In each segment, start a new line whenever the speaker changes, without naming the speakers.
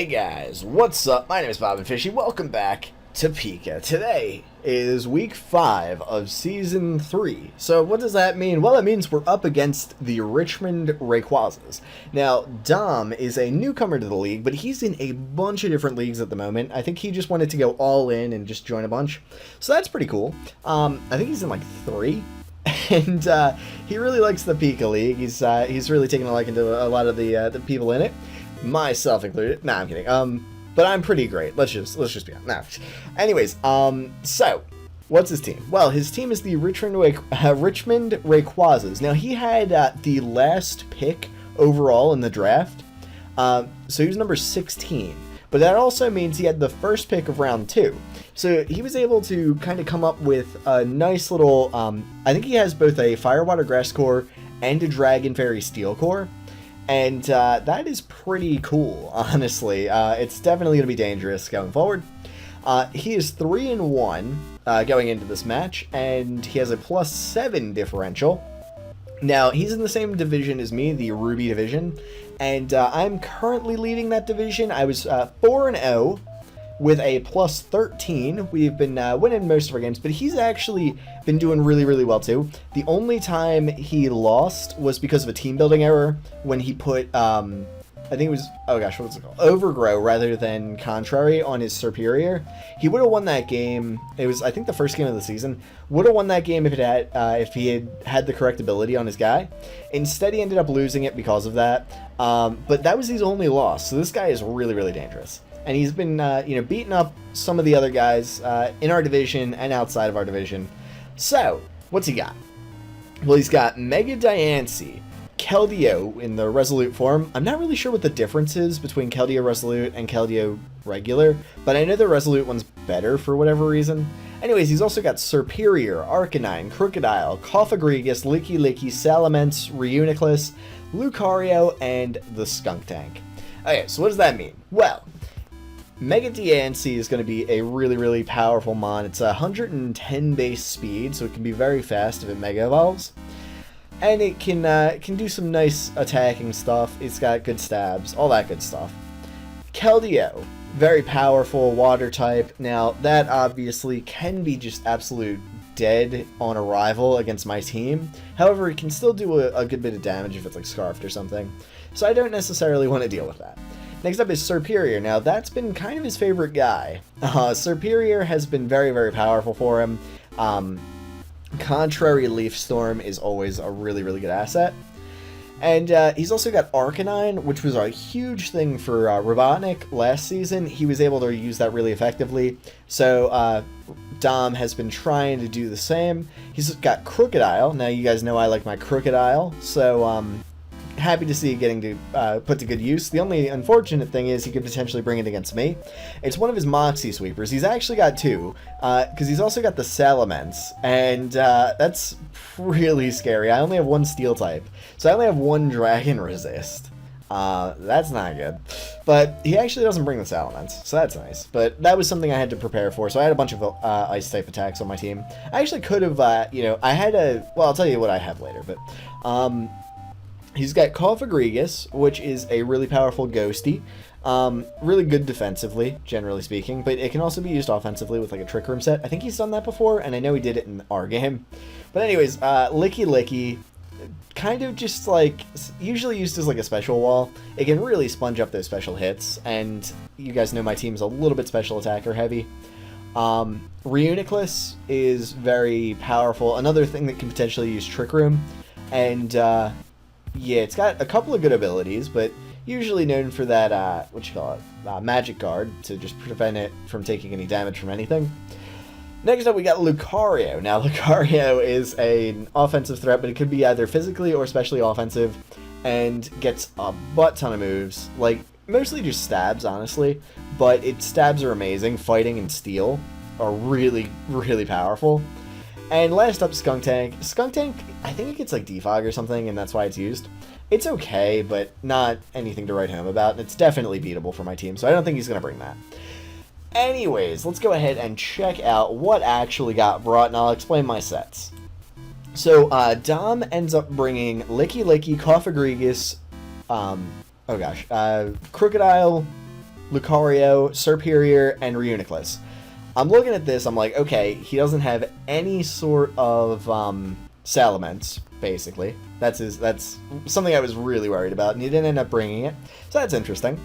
Hey guys, what's up? My name is Bob and Fishy. Welcome back to PICA. Today is week 5 of season 3. So what does that mean? Well, it means we're up against the Richmond Rayquazas. Now, Dom is a newcomer to the league, but he's in a bunch of different leagues at the moment. I think he just wanted to go all in and just join a bunch. So that's pretty cool. I think he's in like 3. And he really likes the PICA league. He's really taken a liking to a lot of the people in it. Myself included. Nah, I'm kidding. But I'm pretty great. Let's just be honest. Nah. Anyways, so what's his team? Well, his team is the Richmond Rayquazas. Now he had the last pick overall in the draft. So he was number 16. But that also means he had the first pick of round 2. So he was able to kind of come up with a nice little. I think he has both a Fire, Water, Grass core and a Dragon Fairy Steel core. And that is pretty cool, honestly. It's definitely going to be dangerous going forward. He is 3-1 going into this match, and he has a +7 differential. Now, he's in the same division as me, the Ruby division, and I'm currently leading that division. I was 4-0 with a +13. We've been winning most of our games, but he's actually been doing really, really well too. The only time he lost was because of a team building error when he put, I think it was, oh gosh, what was it called? Overgrow rather than Contrary on his Superior. He would have won that game. It was, I think, the first game of the season. Would have won that game if he had had the correct ability on his guy. Instead, he ended up losing it because of that. But that was his only loss. So this guy is really, really dangerous. And he's been, beating up some of the other guys in our division and outside of our division. So, what's he got? Well, he's got Mega Diancie, Keldeo in the Resolute form. I'm not really sure what the difference is between Keldeo Resolute and Keldeo Regular, but I know the Resolute one's better for whatever reason. Anyways, he's also got Superior, Arcanine, Crocodile, Cofagrigus, Licky, Salamence, Reuniclus, Lucario, and the Skuntank. Okay, so what does that mean? Well, Mega Diancie is going to be a really, really powerful mon. It's 110 base speed, so it can be very fast if it Mega Evolves. And it can do some nice attacking stuff. It's got good stabs, all that good stuff. Keldeo, very powerful water type. Now, that obviously can be just absolute dead on arrival against my team. However, it can still do a good bit of damage if it's like Scarfed or something. So I don't necessarily want to deal with that. Next up is Superior. Now, that's been kind of his favorite guy. Superior has been very, very powerful for him. Contrary Leaf Storm is always a really, really good asset. And he's also got Arcanine, which was a huge thing for Robotnik last season. He was able to use that really effectively. So Dom has been trying to do the same. He's got Crocodile. Now, you guys know I like my Crocodile. So, happy to see it getting to put to good use. The only unfortunate thing is he could potentially bring it against me. It's one of his Moxie Sweepers. He's actually got 2, because he's also got the Salamence, and that's really scary. I only have 1 Steel type, so I only have 1 Dragon Resist. That's not good. But he actually doesn't bring the Salamence, so that's nice. But that was something I had to prepare for, so I had a bunch of Ice type attacks on my team. I actually could have, I had a, well, I'll tell you what I have later, but, he's got Cofagrigus, which is a really powerful ghosty. Really good defensively, generally speaking, but it can also be used offensively with like a Trick Room set. I think he's done that before, and I know he did it in our game. But anyways, Licky, kind of just like, usually used as like a special wall. It can really sponge up those special hits, and you guys know my team's a little bit special attacker heavy. Reuniclus is very powerful. Another thing that can potentially use Trick Room, and yeah, it's got a couple of good abilities, but usually known for that, Magic Guard, to just prevent it from taking any damage from anything. Next up, we got Lucario. Now, Lucario is an offensive threat, but it could be either physically or especially offensive, and gets a butt ton of moves, like, mostly just stabs, honestly, but its stabs are amazing. Fighting and Steel are really, really powerful. And last up, Skuntank. Skuntank, I think it gets like Defog or something, and that's why it's used. It's okay, but not anything to write home about. It's definitely beatable for my team, so I don't think he's going to bring that. Anyways, let's go ahead and check out what actually got brought, and I'll explain my sets. So, Dom ends up bringing Licky, Cofagrigus, Crocodile, Lucario, Serperior, and Reuniclus. I'm looking at this, I'm like, okay, he doesn't have any sort of Salamence, basically. That's something I was really worried about, and he didn't end up bringing it, so that's interesting.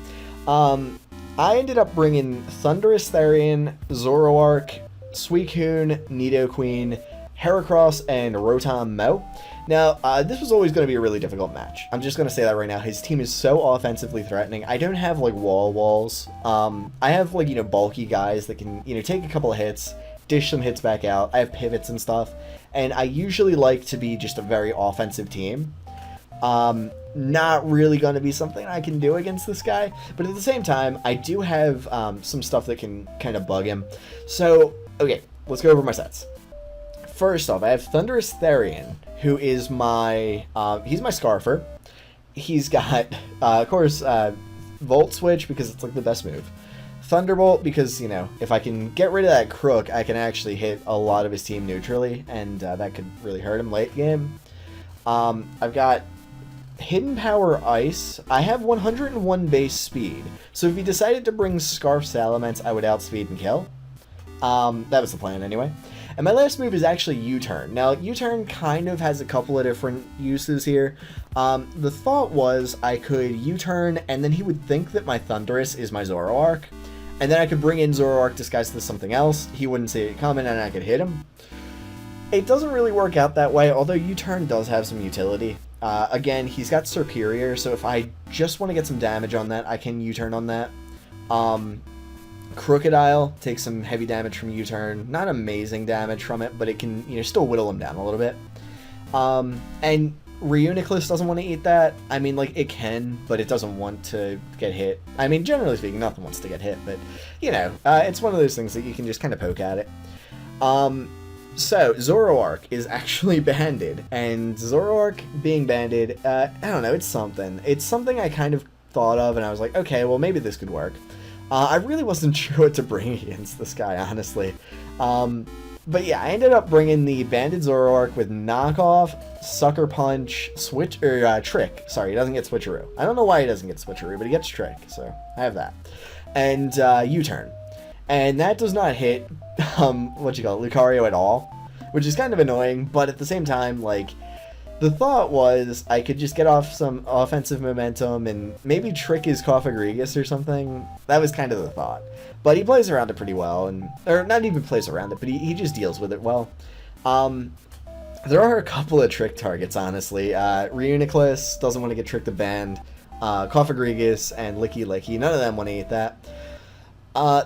I ended up bringing Thundurus, Therian, Zoroark, Suicune, Nidoqueen, Heracross, and Rotom Mow. Now, this was always going to be a really difficult match. I'm just going to say that right now. His team is so offensively threatening. I don't have, like, walls. I have, like, you know, bulky guys that can, you know, take a couple of hits, dish some hits back out. I have pivots and stuff. And I usually like to be just a very offensive team. Not really going to be something I can do against this guy. But at the same time, I do have some stuff that can kind of bug him. So, okay, let's go over my sets. First off, I have Thundurus Therian, who is my, he's my Scarfer. He's got, of course, Volt Switch, because it's, like, the best move. Thunderbolt, because, you know, if I can get rid of that Crook, I can actually hit a lot of his team neutrally, and that could really hurt him late game. I've got Hidden Power Ice. I have 101 base speed, so if he decided to bring Scarf Salamence, I would outspeed and kill. That was the plan anyway. And my last move is actually U-Turn. Now, U-Turn kind of has a couple of different uses here. The thought was I could U-Turn, and then he would think that my Thundurus is my Zoroark, and then I could bring in Zoroark disguised as something else. He wouldn't see it coming, and I could hit him. It doesn't really work out that way, although U-Turn does have some utility. Again, he's got Serperior, so if I just want to get some damage on that, I can U-Turn on that. Crocodile takes some heavy damage from U-Turn. Not amazing damage from it, but it can, you know, still whittle him down a little bit. And Reuniclus doesn't want to eat that. I mean, like, it can, but it doesn't want to get hit. I mean, generally speaking, nothing wants to get hit, but, you know, it's one of those things that you can just kind of poke at it. So, Zoroark is actually banded, and Zoroark being banded, I don't know, it's something. It's something I kind of thought of, and I was like, okay, well, maybe this could work. I really wasn't sure what to bring against this guy, honestly. But yeah, I ended up bringing the Banded Zoroark with Knockoff, Sucker Punch, Trick. Sorry, he doesn't get Switcheroo. I don't know why he doesn't get Switcheroo, but he gets Trick, so I have that. And U-Turn. And that does not hit, Lucario at all, which is kind of annoying, but at the same time, like, the thought was I could just get off some offensive momentum and maybe trick his Cofagrigus or something. That was kind of the thought. But he plays around it pretty well, or not even plays around it, but he just deals with it well. There are a couple of trick targets, honestly. Reuniclus doesn't want to get tricked to band. Cofagrigus and Licky, none of them want to eat that.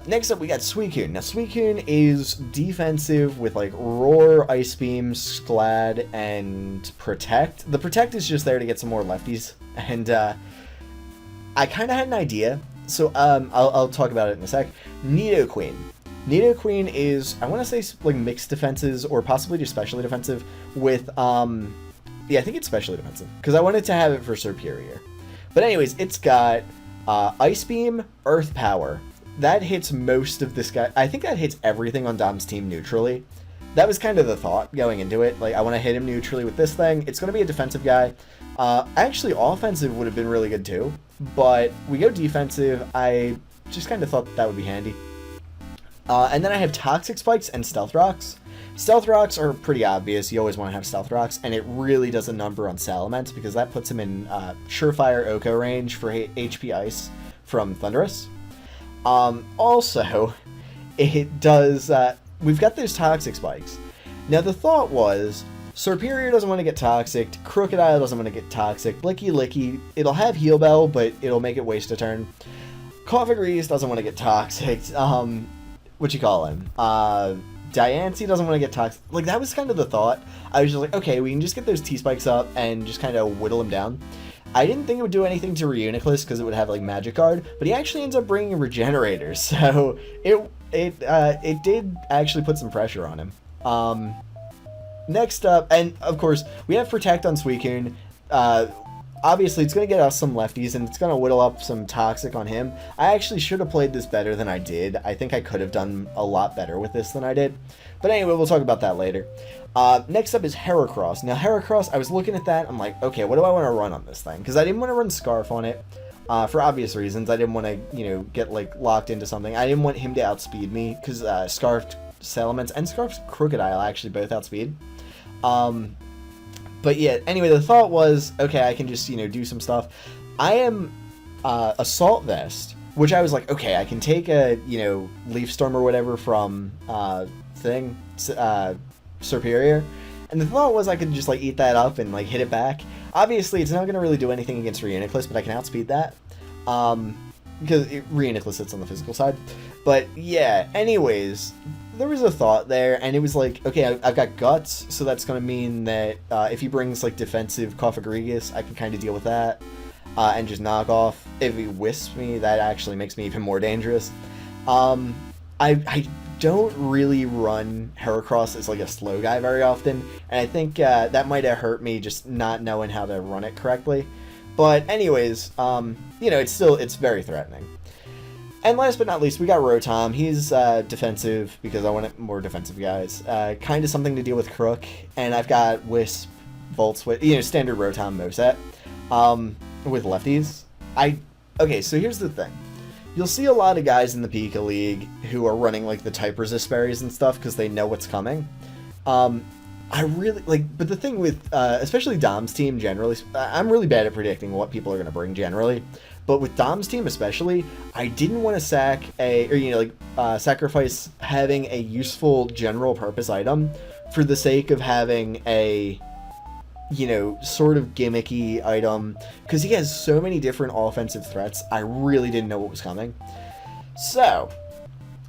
Next up, we got Suicune. Now, Suicune is defensive with, like, Roar, Ice Beam, Sclad, and Protect. The Protect is just there to get some more lefties, and, I kind of had an idea, so, I'll talk about it in a sec. Nidoqueen. Nidoqueen is, I want to say, like, mixed defenses, or possibly just specially defensive, with, yeah, I think it's specially defensive, because I wanted to have it for Serperior. But anyways, it's got, Ice Beam, Earth Power. That hits most of this guy. I think that hits everything on Dom's team neutrally. That was kind of the thought going into it. Like, I want to hit him neutrally with this thing. It's going to be a defensive guy. Actually, offensive would have been really good too. But we go defensive. I just kind of thought that would be handy. And then I have Toxic Spikes and Stealth Rocks. Stealth Rocks are pretty obvious. You always want to have Stealth Rocks. And it really does a number on Salamence because that puts him in Surefire Oko range for HP Ice from Thundurus. Also, it does, we've got those Toxic Spikes. Now, the thought was, Serperior doesn't want to get Toxic, Crocodile doesn't want to get Toxic, Licky, it'll have Heal Bell, but it'll make it waste a turn. Cofagrigus doesn't want to get Toxic, Diancie doesn't want to get Toxic. Like, that was kind of the thought. I was just like, okay, we can just get those T-Spikes up and just kind of whittle them down. I didn't think it would do anything to Reuniclus because it would have, like, Magic Guard, but he actually ends up bringing Regenerators, so it did actually put some pressure on him. Next up, and of course, we have Protect on Suicune. Obviously, it's going to get us some lefties, and it's going to whittle up some Toxic on him. I actually should have played this better than I did. I think I could have done a lot better with this than I did. But anyway, we'll talk about that later. Next up is Heracross. Now, Heracross, I was looking at that. I'm like, okay, what do I want to run on this thing? Because I didn't want to run Scarf on it. for obvious reasons. I didn't want to, you know, get like locked into something. I didn't want him to outspeed me because Scarfed Salamence and Scarfed Crocodile actually both outspeed. But yeah, anyway, the thought was, okay, I can just, you know, do some stuff. I am Assault Vest, which I was like, okay, I can take a, you know, Leaf Storm or whatever from Superior. And the thought was I could just like eat that up and like hit it back. Obviously, it's not going to really do anything against Rayquazas, but I can outspeed that. Because Rayquazas sits on the physical side. But yeah, anyways, there was a thought there, and it was like, okay, I've got Guts, so that's going to mean that if he brings like defensive Cofagrigus, I can kind of deal with that. And just knock off. If he wisps me, that actually makes me even more dangerous. I don't really run Heracross as like a slow guy very often, and I think that might have hurt me just not knowing how to run it correctly. But anyways, you know, it's very threatening. And last but not least, we got Rotom. He's defensive because I want more defensive guys. Kind of something to deal with Crook, and I've got Wisp, Volt Switch, you know, standard Rotom moveset with lefties. Okay, so here's the thing. You'll see a lot of guys in the PICA League who are running like the type resist berries and stuff because they know what's coming. I really like, but the thing with especially Dom's team generally, I'm really bad at predicting what people are going to bring generally. But with Dom's team especially, I didn't want to sacrifice having a useful general purpose item for the sake of having a, you know, sort of gimmicky item, because he has so many different offensive threats. I really didn't know what was coming. So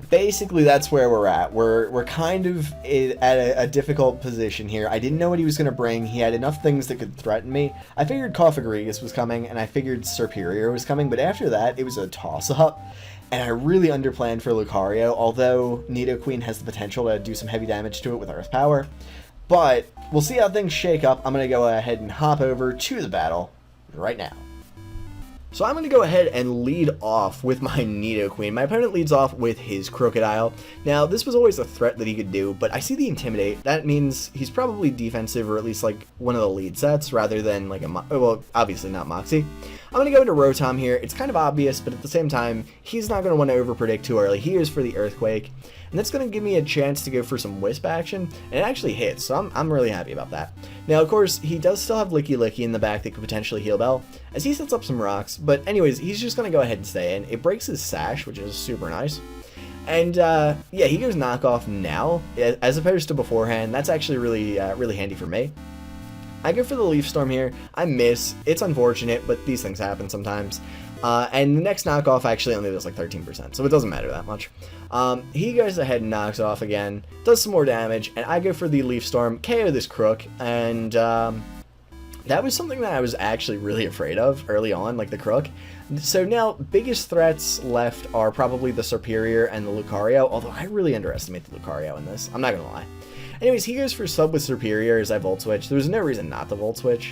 basically that's where we're at. We're kind of at a difficult position here. I didn't know what he was going to bring. He had enough things that could threaten me. I figured Cofagrigus was coming, and I figured Superior was coming, but after that it was a toss-up, and I really underplanned for Lucario, although Nidoqueen has the potential to do some heavy damage to it with Earth Power. But we'll see how things shake up. I'm going to go ahead and hop over to the battle right now. So I'm going to go ahead and lead off with my Nidoqueen. My opponent leads off with his Crocodile. Now, this was always a threat that he could do, but I see the Intimidate. That means he's probably defensive, or at least like one of the lead sets, rather than like well, obviously not Moxie. I'm going to go into Rotom here. It's kind of obvious, but at the same time, he's not going to want to overpredict too early. He is for the Earthquake, and that's going to give me a chance to go for some Wisp action, and it actually hits, so I'm really happy about that. Now, of course, he does still have Licky Licky in the back that could potentially heal Bell, as he sets up some rocks, but anyways, he's just going to go ahead and stay in. It breaks his Sash, which is super nice. And yeah, he goes Knockoff now, as opposed to beforehand. That's actually really handy for me. I go for the Leaf Storm here. I miss. It's unfortunate, but these things happen sometimes. And the next knockoff actually only does like 13%, so it doesn't matter that much. He goes ahead and knocks off again, does some more damage, and I go for the Leaf Storm, KO this Crook, and that was something that I was actually really afraid of early on, like the Crook. So now, biggest threats left are probably the Superior and the Lucario, although I really underestimate the Lucario in this, I'm not gonna lie. Anyways, he goes for sub with Superior as I Volt Switch. There was no reason not to Volt Switch.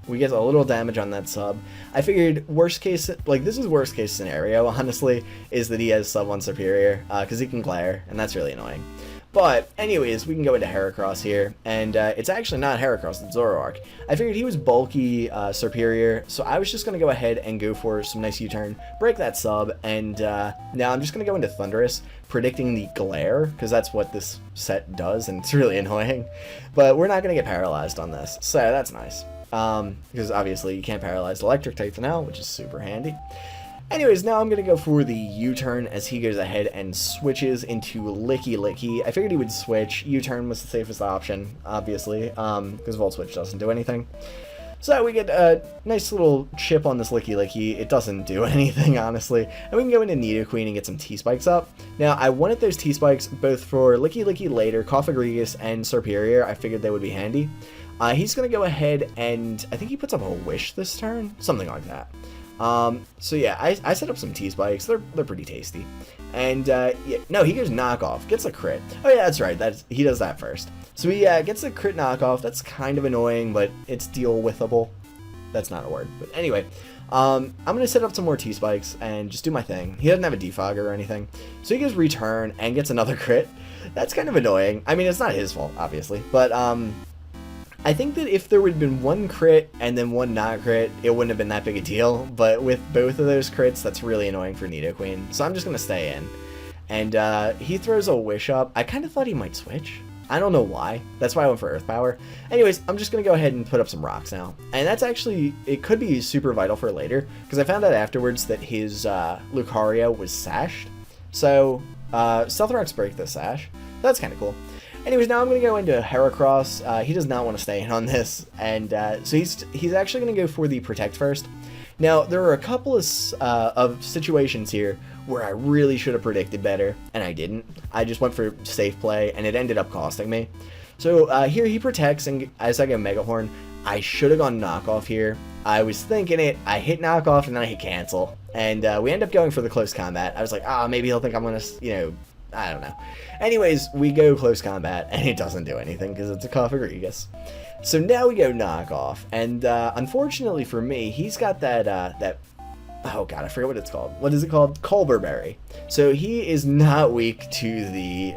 We get a little damage on that sub. I figured worst case, like this is worst case scenario, honestly, is that he has sub on Superior, because he can glare, and that's really annoying. But anyways, we can go into Heracross here, and it's actually not Heracross, it's Zoroark. I figured he was bulky Superior, so I was just going to go ahead and go for some nice U-turn, break that sub, and now I'm just going to go into Thundurus, predicting the glare, because that's what this set does, and it's really annoying. But we're not going to get paralyzed on this, so that's nice. Because obviously you can't paralyze electric type now, which is super handy. Anyways, now I'm going to go for the U-turn as he goes ahead and switches into Licky Licky. I figured he would switch. U-turn was the safest option, obviously, because Volt Switch doesn't do anything. So we get a nice little chip on this Licky Licky. It doesn't do anything, honestly. And we can go into Nidoqueen and get some T-Spikes up. Now, I wanted those T-Spikes both for Licky Licky later, Cofagrigus, and Superior. I figured they would be handy. He's going to go ahead and I think he puts up a Wish this turn, something like that. So yeah, I set up some T-Spikes. They're pretty tasty. And yeah, no, he goes Knockoff, gets a crit. Oh yeah, that's right. He does that first. So he gets a crit Knockoff. That's kind of annoying, but it's deal-withable. That's not a word, but anyway. I'm gonna set up some more T-Spikes and just do my thing. He doesn't have a defogger or anything, so he goes Return and gets another crit. That's kind of annoying. I mean, it's not his fault, obviously, but I think that if there would have been one crit and then one not crit, it wouldn't have been that big a deal. But with both of those crits, that's really annoying for Nidoqueen. So I'm just going to stay in. And he throws a Wish up. I kind of thought he might switch. I don't know why. That's why I went for Earth Power. Anyways, I'm just going to go ahead and put up some rocks now. And that's actually, it could be super vital for later. Because I found out afterwards that his Lucario was sashed. So, Stealth Rocks break the sash. That's kind of cool. Anyways, now I'm going to go into Heracross. He does not want to stay in on this. And so he's actually going to go for the Protect first. Now, there are a couple of situations here where I really should have predicted better, and I didn't. I just went for safe play, and it ended up costing me. So here he protects, and as I go Mega Horn, I should have gone knockoff here. I was thinking it, I hit knockoff, and then I hit cancel. And we end up going for the close combat. I was like, maybe he'll think I'm going to, you know, I don't know. Anyways, we go close combat, and it doesn't do anything because it's a Cofagrigus. So now we go knockoff, and unfortunately for me, he's got that oh god, I forget what it's called. What is it called? Culber Berry. So he is not weak to the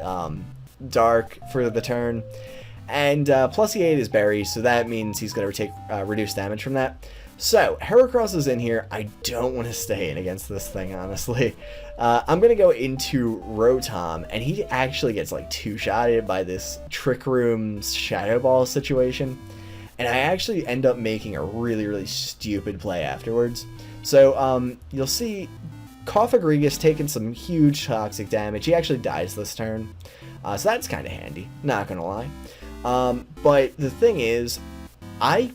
dark for the turn, and plus he ate his berry, so that means he's going to take reduced damage from that. So Heracross is in here. I don't want to stay in against this thing, honestly. I'm going to go into Rotom, and he actually gets like two-shotted by this Trick Room Shadow Ball situation. And I actually end up making a really, really stupid play afterwards. So you'll see Cofagrigus taking some huge toxic damage. He actually dies this turn. So that's kind of handy, not going to lie. But the thing is, I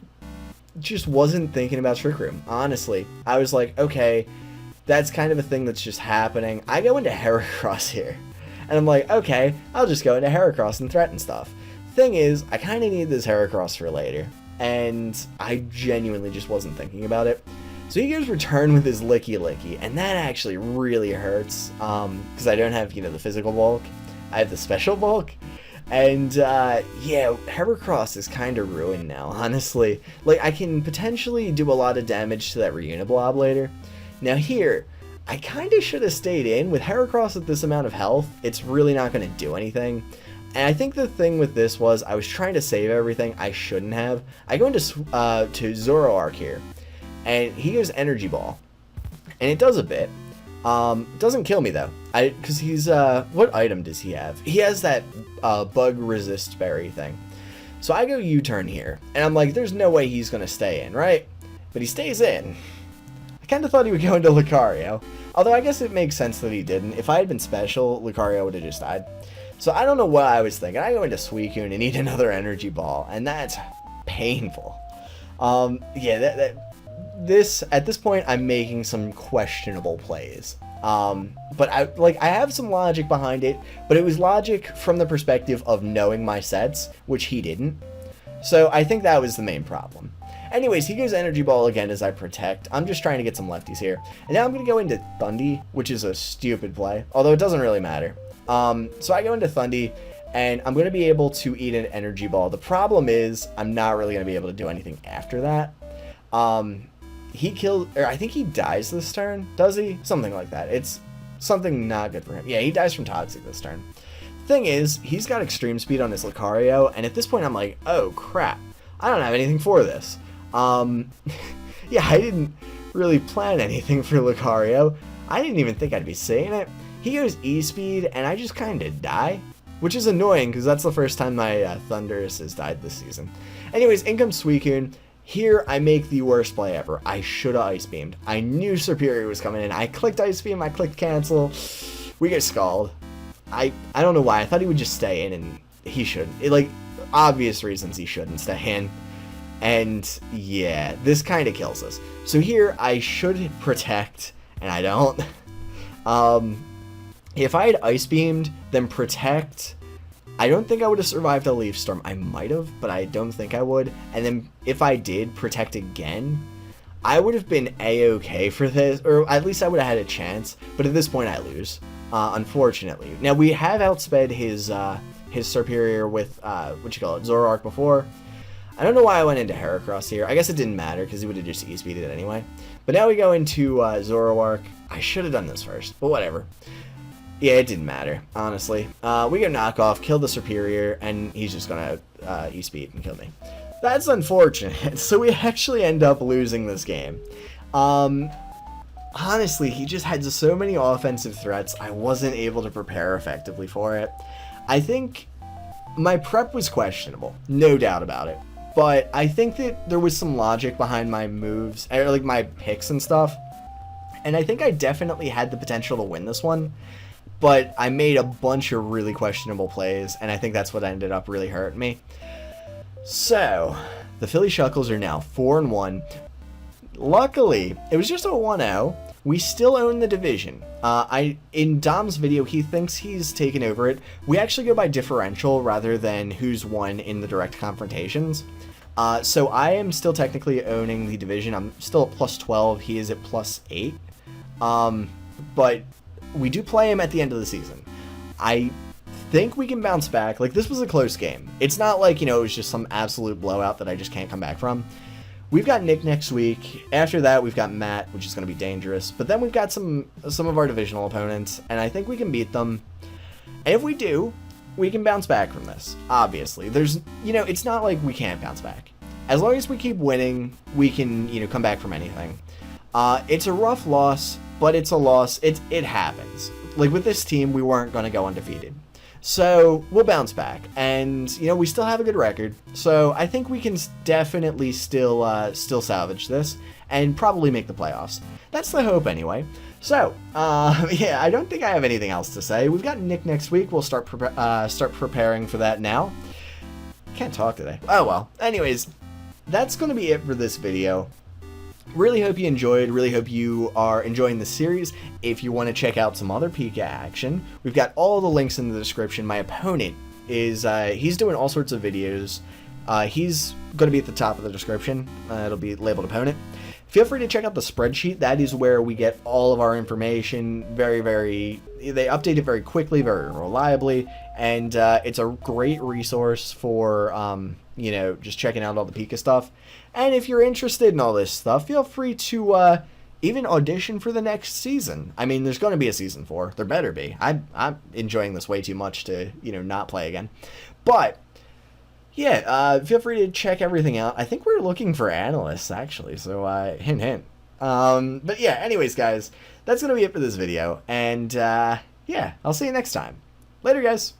just wasn't thinking about Trick Room, honestly. I was like, okay, that's kind of a thing that's just happening. I go into Heracross here, and I'm like, okay, I'll just go into Heracross and threaten stuff. Thing is, I kind of need this Heracross for later, and I genuinely just wasn't thinking about it. So he goes Return with his Licky Licky, and that actually really hurts, because I don't have, you know, the physical bulk. I have the special bulk. And, yeah, Heracross is kind of ruined now, honestly. Like, I can potentially do a lot of damage to that Reuniblob later. Now here, I kind of should have stayed in. With Heracross at this amount of health, it's really not going to do anything. And I think the thing with this was, I was trying to save everything. I shouldn't have. I go into to Zoroark here, and he goes Energy Ball. And it does a bit. Doesn't kill me though. Because he's, what item does he have? He has that bug resist berry thing. So I go U-turn here, and I'm like, there's no way he's going to stay in, right? But he stays in. I kind of thought he would go into Lucario. Although I guess it makes sense that he didn't. If I had been special, Lucario would have just died. So I don't know what I was thinking. I go into Suicune and eat another energy ball, and that's painful. Yeah, at this point, I'm making some questionable plays. But I have some logic behind it, but it was logic from the perspective of knowing my sets, which he didn't. So I think that was the main problem. Anyways, he goes Energy Ball again as I protect. I'm just trying to get some lefties here. And now I'm going to go into Thundy, which is a stupid play, although it doesn't really matter. So I go into Thundy, and I'm going to be able to eat an Energy Ball. The problem is, I'm not really going to be able to do anything after that. He killed, or I think he dies this turn, does he? Something like that. It's something not good for him. Yeah, he dies from Toxic this turn. Thing is, he's got Extreme Speed on his Lucario, and at this point I'm like, oh crap, I don't have anything for this. Yeah, I didn't really plan anything for Lucario. I didn't even think I'd be saying it. He goes E-Speed, and I just kind of die, which is annoying, because that's the first time my Thundurus has died this season. Anyways, in comes Suicune. Here, I make the worst play ever. I should have Ice Beamed. I knew Serperior was coming in. I clicked Ice Beam, I clicked Cancel. We get Scald. I don't know why. I thought he would just stay in, and he shouldn't. Like, obvious reasons he shouldn't stay in. And, yeah, this kind of kills us. So here, I should protect, and I don't. If I had Ice Beamed, then protect, I don't think I would have survived a Leaf Storm. I might have, but I don't think I would. And then if I did protect again, I would have been A-okay for this, or at least I would have had a chance. But at this point, I lose, unfortunately. Now, we have outsped his Serperior with, Zoroark before. I don't know why I went into Heracross here. I guess it didn't matter, because he would have just E-speeded it anyway. But now we go into Zoroark. I should have done this first, but whatever. Yeah, it didn't matter, honestly. We go Knockoff, kill the Serperior, and he's just gonna E-speed and kill me. That's unfortunate. So we actually end up losing this game. Honestly, he just had so many offensive threats, I wasn't able to prepare effectively for it. I think my prep was questionable, no doubt about it. But I think that there was some logic behind my moves, or like my picks and stuff. And I think I definitely had the potential to win this one. But I made a bunch of really questionable plays, and I think that's what ended up really hurting me. So, the Philly Shuckles are now 4-1. Luckily, it was just a 1-0. We still own the division. In Dom's video, he thinks he's taken over it. We actually go by differential rather than who's won in the direct confrontations. So I am still technically owning the division. I'm still at plus 12. He is at plus 8. But we do play him at the end of the season. I think we can bounce back. Like, this was a close game. It's not like, it was just some absolute blowout that I just can't come back from. We've got Nick next week. After that, we've got Matt, which is going to be dangerous. But then we've got some of our divisional opponents, and I think we can beat them. And if we do, we can bounce back from this, obviously. There's, it's not like we can't bounce back. As long as we keep winning, we can, come back from anything. It's a rough loss, but it's a loss. It happens. Like, with this team, we weren't going to go undefeated. So, we'll bounce back, and, we still have a good record, so I think we can definitely still salvage this, and probably make the playoffs. That's the hope, anyway. So, yeah, I don't think I have anything else to say. We've got Nick next week. We'll start preparing for that now. Can't talk today. Oh, well. Anyways, that's going to be it for this video. Really hope you enjoyed. Really hope you are enjoying the series. If you want to check out some other PICA action, we've got all the links in the description. My opponent is, he's doing all sorts of videos. He's going to be at the top of the description. It'll be labeled opponent. Feel free to check out the spreadsheet. That is where we get all of our information they update it very quickly, very reliably, and it's a great resource for, just checking out all the PICA stuff. And if you're interested in all this stuff, feel free to even audition for the next season. I mean, there's going to be a season 4. There better be. I'm enjoying this way too much to, not play again. But, yeah, feel free to check everything out. I think we're looking for analysts, actually, so hint, hint. But, yeah, anyways, guys, that's going to be it for this video. And, yeah, I'll see you next time. Later, guys.